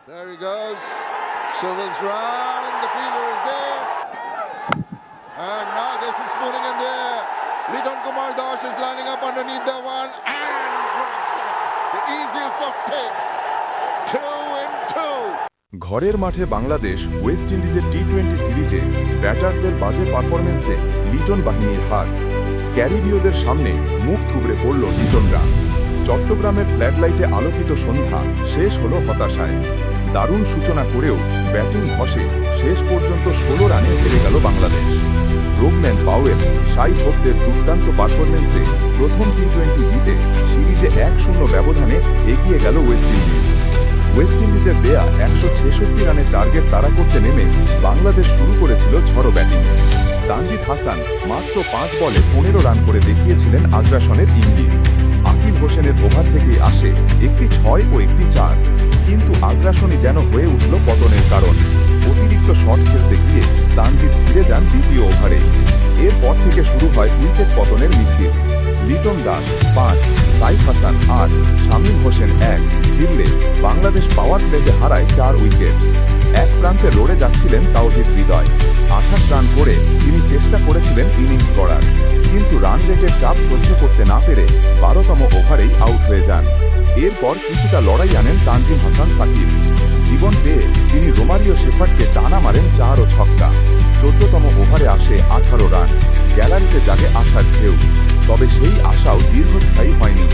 There he goes. Swivels round. The fielder is there. And now this is spooning in there. Liton Kumar Das is lining up underneath the one and drops it. The easiest of picks. 2 in 2. ঘরের মাঠে Bangladesh West ইন্ডিজের টি-20 সিরিজে ব্যাটারদের বাজে পারফরম্যান্সে লিটন বাহিনীর হার। ক্যারিবীয়দের সামনে মুখ থুবড়ে পড়ল লিটনরা। চট্টগ্রামের ফ্ল্যাডলাইটে আলোকিত সন্ধ্যা শেষ হলো হতাশায়। দারুণ সূচনা করেও ব্যাটিং ধসে শেষ পর্যন্ত 16 রানে হেরে গেল বাংলাদেশ। রোবম্যান পাওয়েল, শাই হোপদের দুর্দান্ত পারফরম্যান্সে প্রথম টি-20 জিতে সিরিজে 1-0 ব্যবধানে এগিয়ে গেল ওয়েস্ট ইন্ডিজ। ওয়েস্ট ইন্ডিজের দেয়া 166 রানের টার্গেট তাড়া করতে নেমে বাংলাদেশ শুরু করেছিল ঝড়ো ব্যাটিং। তানজিদ হাসান মাত্র 5 বলে 15 রান করে দেখিয়েছিলেন আগ্রাসনের ইঙ্গিত। আকিল হোসেনের ওভার থেকেই আসে একটি 6 ও একটি 4, কিন্তু আগ্রাসনই যেন হয়ে উঠল পতনের কারণ। অতিরিক্ত শট খেলতে গিয়ে তানজিদ ফিরে যান দ্বিতীয় ওভারে। এরপর থেকে শুরু হয় উইকেট পতনের মিছিল। লিটন দাস 5, সাইফ হাসান 8, শামীম হোসেন 1 ফিরলে বাংলাদেশ পাওয়ার প্লেতে হারায় 4 উইকেট। এক প্রান্তে লড়ে যাচ্ছিলেন তাওহিদ হৃদয়। 28 রান করে তিনি চেষ্টা করেছিলেন ইনিংস করার, কিন্তু রান রেটের চাপ সহ্য করতে না পেরে 12তম ওভারেই আউট হয়ে যান। এরপর কিছুটা লড়াই আনেন তানজিম হাসান সাকিব। জীবন পেয়ে তিনি রোমারিও শেফার্ডকে টানা মারেন 4 ও ছক্কা। 14তম ওভারে আসে 18 রান। গ্যালারিতে জাগে আশার ঢেউ, তবে সেই আশাও দীর্ঘস্থায়ী হয়নি।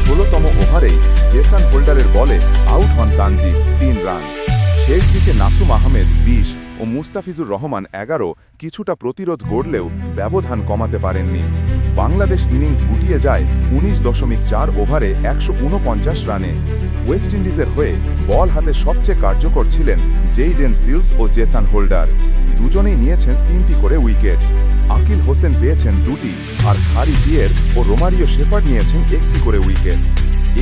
16তম ওভারেই জেসন হোল্ডারের বলে আউট হন তানজিম, 3 রান। শেষ দিকে নাসুম আহমেদ 20 ও মুস্তাফিজুর রহমান 11 কিছুটা প্রতিরোধ গড়লেও ব্যবধান কমাতে পারেননি। বাংলাদেশ ইনিংস গুটিয়ে যায় 19.4 ওভারে 149 রানে। ওয়েস্ট ইন্ডিজের হয়ে বল হাতে সবচেয়ে কার্যকর ছিলেন জেইডেন সিলস ও জেসন হোল্ডার। দুজনেই নিয়েছেন 3টি করে উইকেট। আকিল হোসেন পেয়েছেন 2টি, আর খারি পিয়ের ও রোমারিও শেফার্ড নিয়েছেন 1টি করে উইকেট।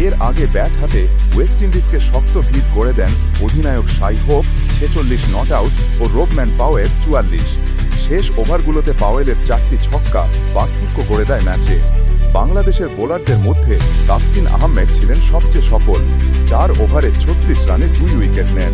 এর আগে ব্যাট হাতে ওয়েস্ট ইন্ডিজকে শক্ত ভিত করে দেন অধিনায়ক শাই হোপ 46 নট আউট ও রোবম্যান পাওয়েল 44। শেষ ওভারগুলোতে পাওয়েলের 4টি ছক্কা পার্থক্য করে দেয় ম্যাচে। বাংলাদেশের বোলারদের মধ্যে তাসকিন আহমেদ ছিলেন সবচেয়ে সফল। 4 ওভারে 36 রানে 2 উইকেট নেন।